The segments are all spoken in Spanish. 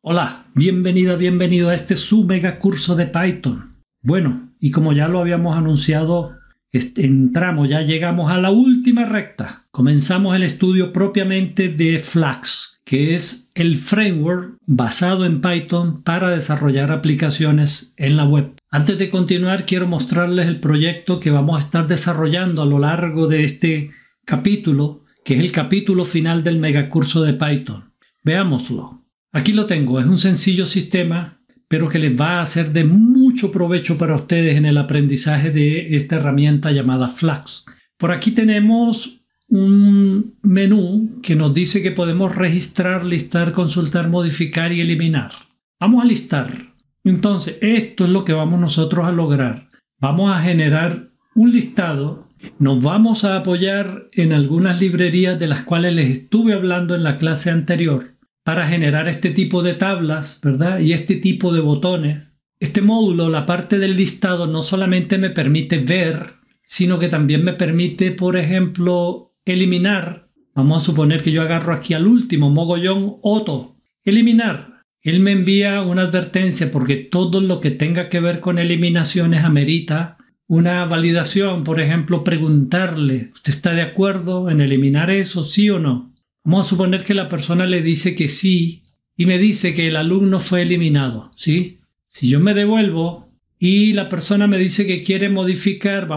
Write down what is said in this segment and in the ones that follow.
Hola, bienvenida, bienvenido a este su mega curso de Python. Bueno, y como ya lo habíamos anunciado, ya llegamos a la última recta. Comenzamos el estudio propiamente de Flask, que es el framework basado en Python para desarrollar aplicaciones en la web. Antes de continuar, quiero mostrarles el proyecto que vamos a estar desarrollando a lo largo de este capítulo, que es el capítulo final del megacurso de Python. Veámoslo. Aquí lo tengo, es un sencillo sistema, pero que les va a ser de mucho provecho para ustedes en el aprendizaje de esta herramienta llamada Flask. Por aquí tenemos un menú que nos dice que podemos registrar, listar, consultar, modificar y eliminar. Vamos a listar. Entonces, esto es lo que vamos nosotros a lograr. Vamos a generar un listado. Nos vamos a apoyar en algunas librerías de las cuales les estuve hablando en la clase anterior, para generar este tipo de tablas, ¿verdad? Y este tipo de botones. Este módulo, la parte del listado, no solamente me permite ver, sino que también me permite, por ejemplo, eliminar. Vamos a suponer que yo agarro aquí al último, mogollón Otto. Eliminar. Él me envía una advertencia porque todo lo que tenga que ver con eliminaciones amerita una validación. Por ejemplo, preguntarle, ¿usted está de acuerdo en eliminar eso, sí o no? Vamos a suponer que la persona le dice que sí y me dice que el alumno fue eliminado, ¿sí? Si yo me devuelvo y la persona me dice que quiere modificar,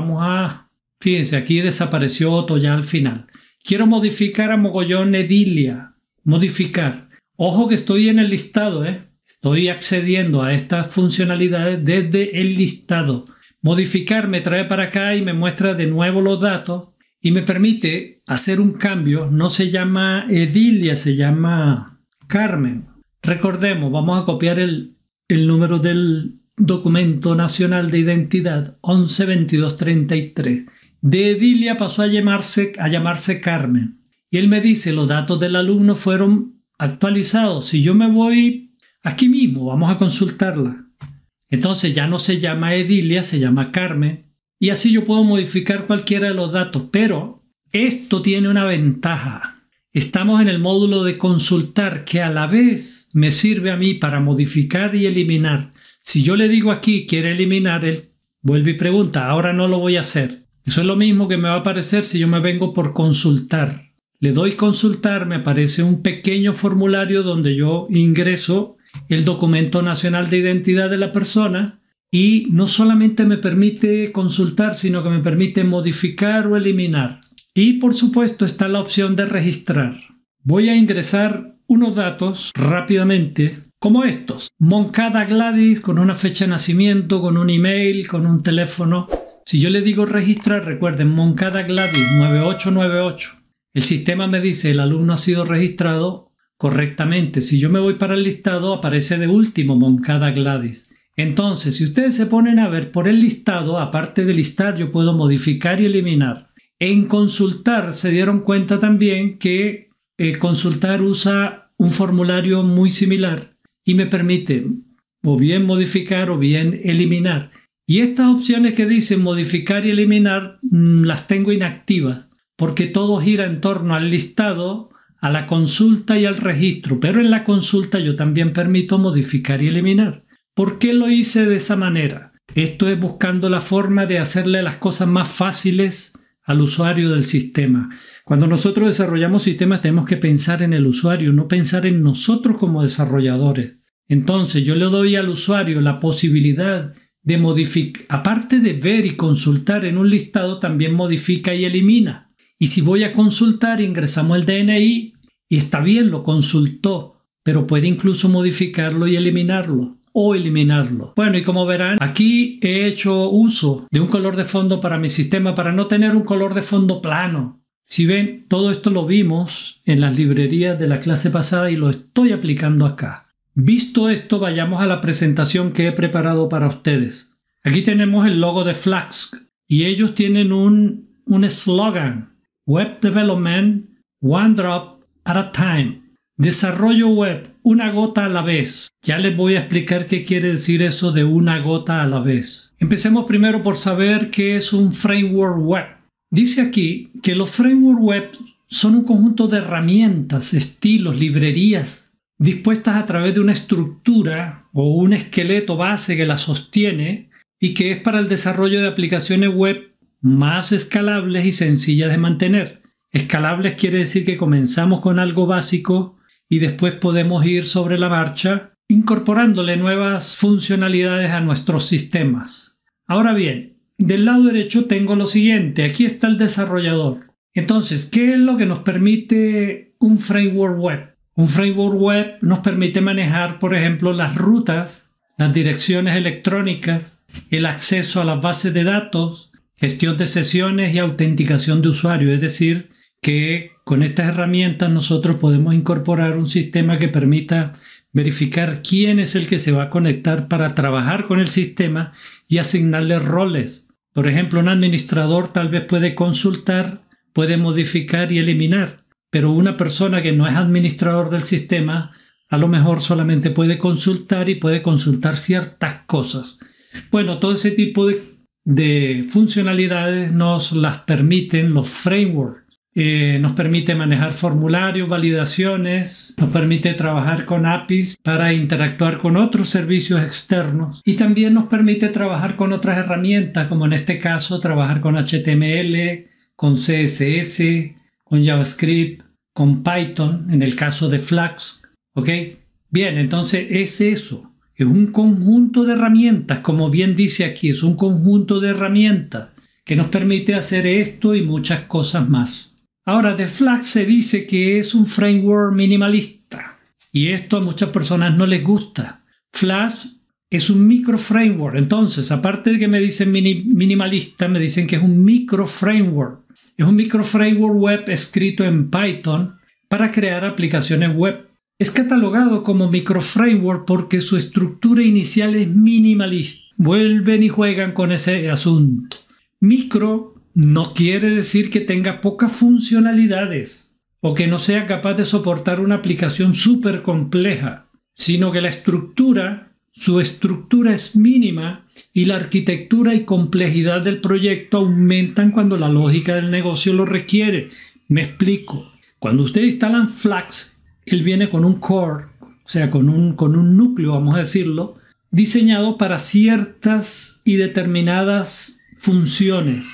fíjense, aquí desapareció Otto ya al final. Quiero modificar a mogollón Edilia. Modificar. Ojo que estoy en el listado, ¿eh? Estoy accediendo a estas funcionalidades desde el listado. Modificar me trae para acá y me muestra de nuevo los datos. Y me permite hacer un cambio. No se llama Edilia, se llama Carmen. Recordemos, vamos a copiar el número del documento nacional de identidad 112233. De Edilia pasó a llamarse Carmen. Y él me dice, los datos del alumno fueron actualizados. Si yo me voy aquí mismo, vamos a consultarla. Entonces ya no se llama Edilia, se llama Carmen. Y así yo puedo modificar cualquiera de los datos, pero esto tiene una ventaja. Estamos en el módulo de consultar, que a la vez me sirve a mí para modificar y eliminar. Si yo le digo aquí, quiere eliminar, él vuelve y pregunta, ahora no lo voy a hacer. Eso es lo mismo que me va a aparecer si yo me vengo por consultar. Le doy consultar, me aparece un pequeño formulario donde yo ingreso el documento nacional de identidad de la persona. Y no solamente me permite consultar, sino que me permite modificar o eliminar. Y por supuesto está la opción de registrar. Voy a ingresar unos datos rápidamente, como estos. Moncada Gladys, con una fecha de nacimiento, con un email, con un teléfono. Si yo le digo registrar, recuerden, Moncada Gladys 9898. El sistema me dice el alumno ha sido registrado correctamente. Si yo me voy para el listado, aparece de último Moncada Gladys. Entonces, si ustedes se ponen a ver por el listado, aparte de listar, yo puedo modificar y eliminar. En consultar se dieron cuenta también que consultar usa un formulario muy similar y me permite o bien modificar o bien eliminar. Y estas opciones que dicen modificar y eliminar las tengo inactivas porque todo gira en torno al listado, a la consulta y al registro. Pero en la consulta yo también permito modificar y eliminar. ¿Por qué lo hice de esa manera? Esto es buscando la forma de hacerle las cosas más fáciles al usuario del sistema. Cuando nosotros desarrollamos sistemas tenemos que pensar en el usuario, no pensar en nosotros como desarrolladores. Entonces yo le doy al usuario la posibilidad de modificar, aparte de ver y consultar en un listado, también modifica y elimina. Y si voy a consultar, ingresamos el DNI y está bien, lo consultó, pero puede incluso modificarlo y eliminarlo. O eliminarlo. Bueno, y como verán, aquí he hecho uso de un color de fondo para mi sistema para no tener un color de fondo plano. Si ven, todo esto lo vimos en las librerías de la clase pasada y lo estoy aplicando acá. Visto esto, vayamos a la presentación que he preparado para ustedes. Aquí tenemos el logo de Flask y ellos tienen un eslogan: Web Development, One Drop at a Time. Desarrollo web, una gota a la vez. Ya les voy a explicar qué quiere decir eso de una gota a la vez. Empecemos primero por saber qué es un framework web. Dice aquí que los framework web son un conjunto de herramientas, estilos, librerías dispuestas a través de una estructura o un esqueleto base que las sostiene y que es para el desarrollo de aplicaciones web más escalables y sencillas de mantener. Escalables quiere decir que comenzamos con algo básico y después podemos ir sobre la marcha incorporándole nuevas funcionalidades a nuestros sistemas. Ahora bien, del lado derecho tengo lo siguiente. Aquí está el desarrollador. Entonces, ¿qué es lo que nos permite un framework web? Un framework web nos permite manejar, por ejemplo, las rutas, las direcciones electrónicas, el acceso a las bases de datos, gestión de sesiones y autenticación de usuario. Es decir, que con estas herramientas nosotros podemos incorporar un sistema que permita verificar quién es el que se va a conectar para trabajar con el sistema y asignarle roles. Por ejemplo, un administrador tal vez puede consultar, puede modificar y eliminar, pero una persona que no es administrador del sistema a lo mejor solamente puede consultar y puede consultar ciertas cosas. Bueno, todo ese tipo de funcionalidades nos las permiten los frameworks. Nos permite manejar formularios, validaciones, nos permite trabajar con APIs para interactuar con otros servicios externos y también nos permite trabajar con otras herramientas, como en este caso trabajar con HTML, con CSS, con JavaScript, con Python, en el caso de Flask. ¿Ok? Bien, entonces es eso. Es un conjunto de herramientas, como bien dice aquí, es un conjunto de herramientas que nos permite hacer esto y muchas cosas más. Ahora, de Flask se dice que es un framework minimalista y esto a muchas personas no les gusta. Flask es un micro framework, entonces aparte de que me dicen minimalista, me dicen que es un micro framework. Es un micro framework web escrito en Python para crear aplicaciones web. Es catalogado como micro framework porque su estructura inicial es minimalista. Vuelven y juegan con ese asunto. Micro no quiere decir que tenga pocas funcionalidades o que no sea capaz de soportar una aplicación súper compleja, sino que su estructura es mínima y la arquitectura y complejidad del proyecto aumentan cuando la lógica del negocio lo requiere. Me explico. Cuando ustedes instalan Flask, él viene con un core, o sea, con un núcleo, vamos a decirlo, diseñado para ciertas y determinadas funciones,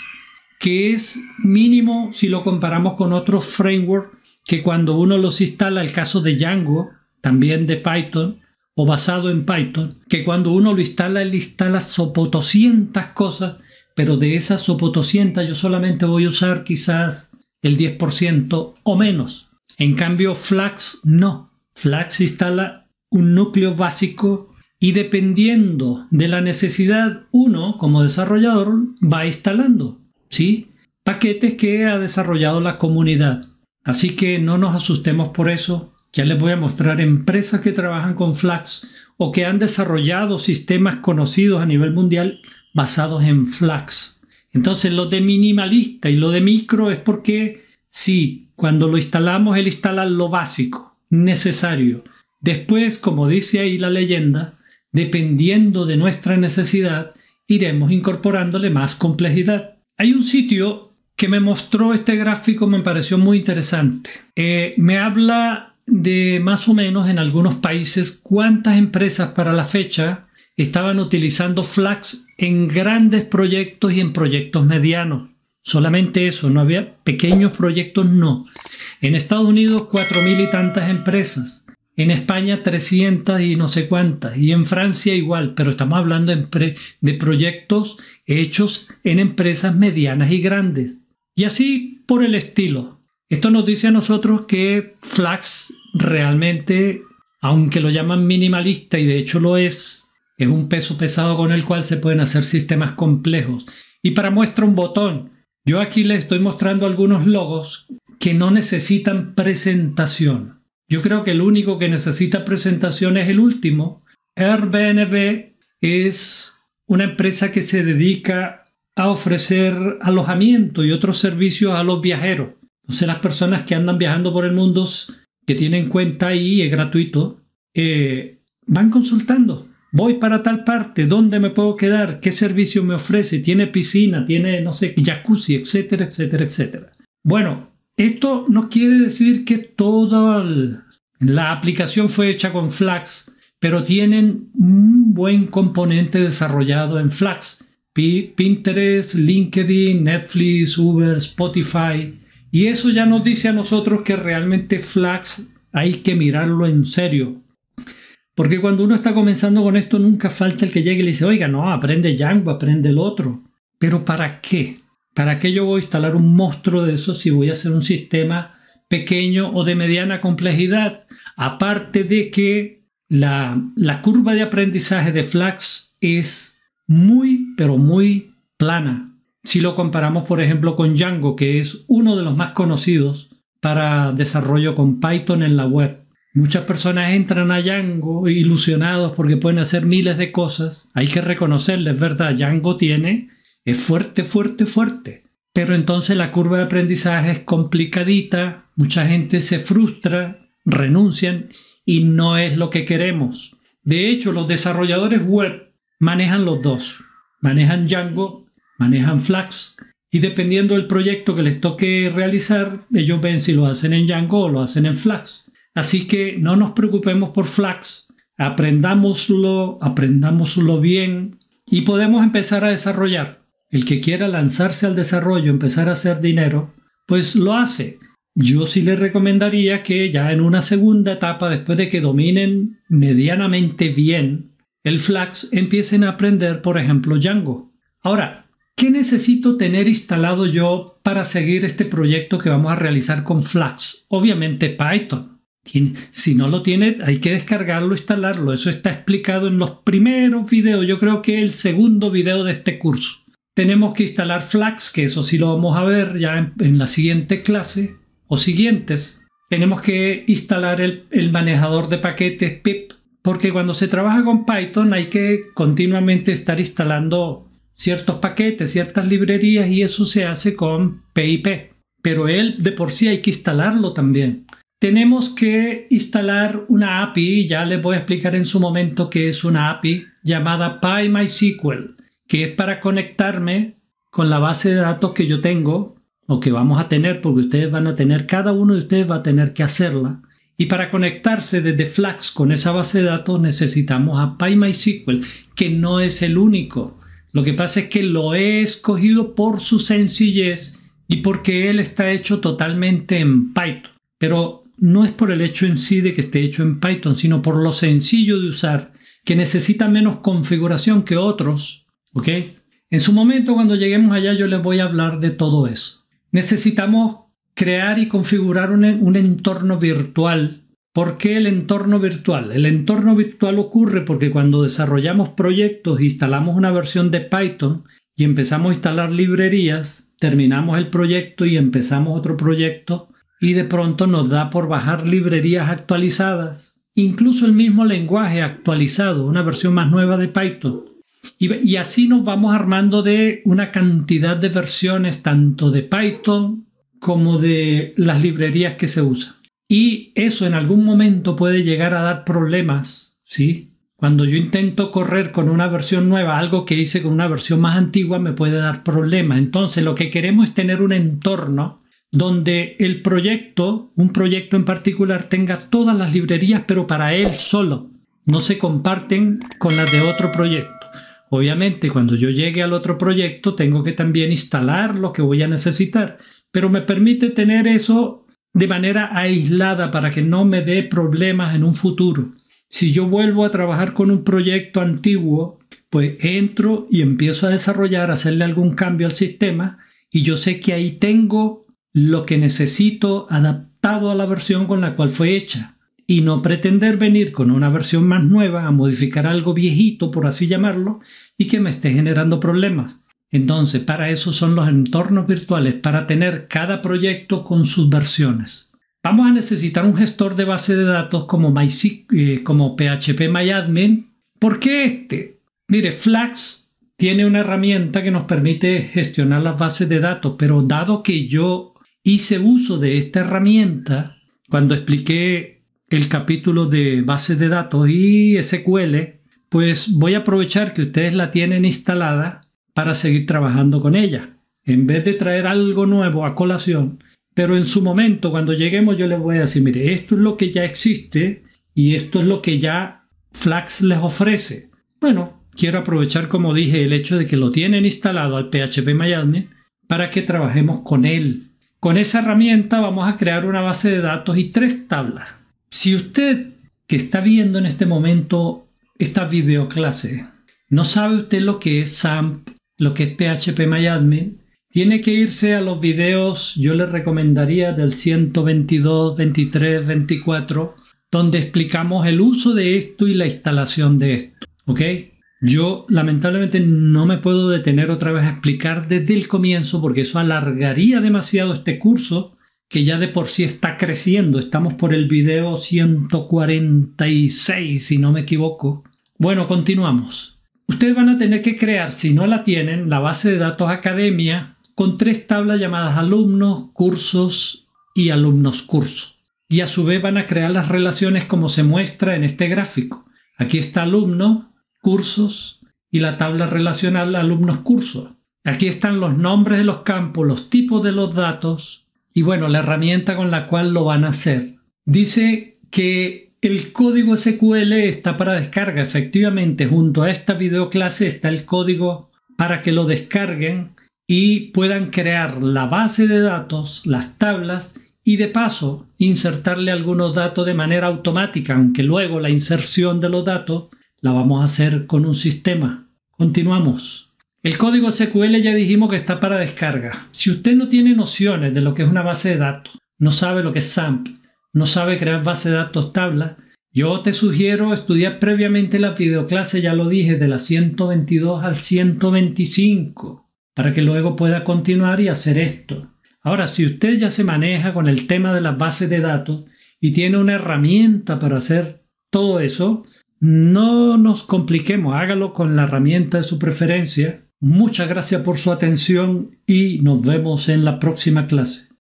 que es mínimo si lo comparamos con otros frameworks que cuando uno los instala, el caso de Django, también de Python o basado en Python, que cuando uno lo instala, él instala sopotoscientas cosas, pero de esas sopotoscientas yo solamente voy a usar quizás el 10% o menos. En cambio, Flask no. Flask instala un núcleo básico y dependiendo de la necesidad, uno como desarrollador va instalando, ¿sí?, paquetes que ha desarrollado la comunidad. Así que no nos asustemos por eso. Ya les voy a mostrar empresas que trabajan con Flask o que han desarrollado sistemas conocidos a nivel mundial basados en Flask. Entonces lo de minimalista y lo de micro es porque sí, cuando lo instalamos él instala lo básico, necesario. Después, como dice ahí la leyenda, dependiendo de nuestra necesidad, iremos incorporándole más complejidad. Hay un sitio que me mostró este gráfico, me pareció muy interesante. Me habla de más o menos en algunos países cuántas empresas para la fecha estaban utilizando Flask en grandes proyectos y en proyectos medianos. Solamente eso, no había pequeños proyectos, no. En Estados Unidos 4.000 y tantas empresas. En España 300 y no sé cuántas. Y en Francia igual, pero estamos hablando de proyectos hechos en empresas medianas y grandes. Y así por el estilo. Esto nos dice a nosotros que Flask realmente, aunque lo llaman minimalista y de hecho lo es un peso pesado con el cual se pueden hacer sistemas complejos. Y para muestra un botón. Yo aquí les estoy mostrando algunos logos que no necesitan presentación. Yo creo que el único que necesita presentación es el último. Airbnb es una empresa que se dedica a ofrecer alojamiento y otros servicios a los viajeros. Entonces las personas que andan viajando por el mundo, que tienen cuenta ahí, es gratuito, van consultando. Voy para tal parte, ¿dónde me puedo quedar? ¿Qué servicio me ofrece? ¿Tiene piscina? ¿Tiene, no sé, jacuzzi? Etcétera, etcétera, etcétera. Bueno, esto no quiere decir que todas La aplicación fue hecha con Flask, pero tienen un buen componente desarrollado en Flask. Pinterest, LinkedIn, Netflix, Uber, Spotify. Y eso ya nos dice a nosotros que realmente Flask hay que mirarlo en serio. Porque cuando uno está comenzando con esto, nunca falta el que llegue y le dice, oiga, no, aprende Django, aprende el otro. ¿Pero para qué? ¿Para qué yo voy a instalar un monstruo de eso si voy a hacer un sistema pequeño o de mediana complejidad? Aparte de que la curva de aprendizaje de Flask es muy, pero muy plana. Si lo comparamos, por ejemplo, con Django, que es uno de los más conocidos para desarrollo con Python en la web. Muchas personas entran a Django ilusionados porque pueden hacer miles de cosas. Hay que reconocerles, ¿verdad? Django es fuerte, fuerte, fuerte. Pero entonces la curva de aprendizaje es complicadita, mucha gente se frustra, renuncian y no es lo que queremos. De hecho, los desarrolladores web manejan los dos. Manejan Django, manejan Flask y dependiendo del proyecto que les toque realizar, ellos ven si lo hacen en Django o lo hacen en Flask. Así que no nos preocupemos por Flask, aprendámoslo bien y podemos empezar a desarrollar. El que quiera lanzarse al desarrollo, empezar a hacer dinero, pues lo hace. Yo sí les recomendaría que ya en una segunda etapa, después de que dominen medianamente bien el Flask, empiecen a aprender, por ejemplo, Django. Ahora, ¿qué necesito tener instalado yo para seguir este proyecto que vamos a realizar con Flask? Obviamente Python. Si no lo tiene, hay que descargarlo, instalarlo. Eso está explicado en los primeros videos. Yo creo que el segundo video de este curso. Tenemos que instalar Flask, que eso sí lo vamos a ver ya en la siguiente clase o siguientes. Tenemos que instalar el manejador de paquetes pip, porque cuando se trabaja con Python hay que continuamente estar instalando ciertos paquetes, ciertas librerías y eso se hace con PIP. Pero él de por sí hay que instalarlo también. Tenemos que instalar una API, ya les voy a explicar en su momento qué es una API llamada PyMySQL, que es para conectarme con la base de datos que yo tengo o que vamos a tener, porque ustedes van a tener, cada uno de ustedes va a tener que hacerla. Y para conectarse desde Flask con esa base de datos necesitamos a PyMySQL, que no es el único. Lo que pasa es que lo he escogido por su sencillez y porque él está hecho totalmente en Python. Pero no es por el hecho en sí de que esté hecho en Python, sino por lo sencillo de usar, que necesita menos configuración que otros, ¿ok? En su momento, cuando lleguemos allá, yo les voy a hablar de todo eso. Necesitamos crear y configurar un entorno virtual. ¿Por qué el entorno virtual? El entorno virtual ocurre porque cuando desarrollamos proyectos, instalamos una versión de Python y empezamos a instalar librerías, terminamos el proyecto y empezamos otro proyecto, y de pronto nos da por bajar librerías actualizadas, incluso el mismo lenguaje actualizado, una versión más nueva de Python. Y así nos vamos armando de una cantidad de versiones tanto de Python como de las librerías que se usan. Y eso en algún momento puede llegar a dar problemas, ¿sí? Cuando yo intento correr con una versión nueva, algo que hice con una versión más antigua me puede dar problemas. Entonces lo que queremos es tener un entorno donde el proyecto, un proyecto en particular, tenga todas las librerías, pero para él solo. No se comparten con las de otro proyecto. Obviamente, cuando yo llegue al otro proyecto, tengo que también instalar lo que voy a necesitar. Pero me permite tener eso de manera aislada para que no me dé problemas en un futuro. Si yo vuelvo a trabajar con un proyecto antiguo, pues entro y empiezo a desarrollar, a hacerle algún cambio al sistema y yo sé que ahí tengo lo que necesito adaptado a la versión con la cual fue hecha y no pretender venir con una versión más nueva a modificar algo viejito, por así llamarlo, y que me esté generando problemas. Entonces, para eso son los entornos virtuales, para tener cada proyecto con sus versiones. Vamos a necesitar un gestor de base de datos como PHPMyAdmin. ¿Por qué este? Mire, Flask tiene una herramienta que nos permite gestionar las bases de datos, pero dado que yo hice uso de esta herramienta cuando expliqué el capítulo de bases de datos y SQL, pues voy a aprovechar que ustedes la tienen instalada para seguir trabajando con ella. En vez de traer algo nuevo a colación, pero en su momento, cuando lleguemos, yo les voy a decir, mire, esto es lo que ya existe y esto es lo que ya Flux les ofrece. Bueno, quiero aprovechar, como dije, el hecho de que lo tienen instalado al PHP-MyAdmin para que trabajemos con él. Con esa herramienta vamos a crear una base de datos y 3 tablas. Si usted que está viendo en este momento esta videoclase no sabe usted lo que es SAMP, lo que es PHP-MyAdmin, tiene que irse a los videos, yo les recomendaría del 122, 23, 24, donde explicamos el uso de esto y la instalación de esto. ¿Ok? Yo lamentablemente no me puedo detener otra vez a explicar desde el comienzo porque eso alargaría demasiado este curso que ya de por sí está creciendo. Estamos por el video 146, si no me equivoco. Bueno, continuamos. Ustedes van a tener que crear, si no la tienen, la base de datos Academia con 3 tablas llamadas alumnos, cursos y alumnos cursos. Y a su vez van a crear las relaciones como se muestra en este gráfico. Aquí está alumno, cursos y la tabla relacional alumnos cursos. Aquí están los nombres de los campos, los tipos de los datos y bueno, la herramienta con la cual lo van a hacer. Dice que el código SQL está para descarga. Efectivamente, junto a esta videoclase está el código para que lo descarguen y puedan crear la base de datos, las tablas y de paso insertarle algunos datos de manera automática, aunque luego la inserción de los datos la vamos a hacer con un sistema. Continuamos. El código SQL ya dijimos que está para descarga. Si usted no tiene nociones de lo que es una base de datos, no sabe lo que es SAMP, no sabe crear base de datos tabla, yo te sugiero estudiar previamente la videoclase, ya lo dije, de la 122 al 125, para que luego pueda continuar y hacer esto. Ahora, si usted ya se maneja con el tema de las bases de datos y tiene una herramienta para hacer todo eso, no nos compliquemos, hágalo con la herramienta de su preferencia. Muchas gracias por su atención y nos vemos en la próxima clase.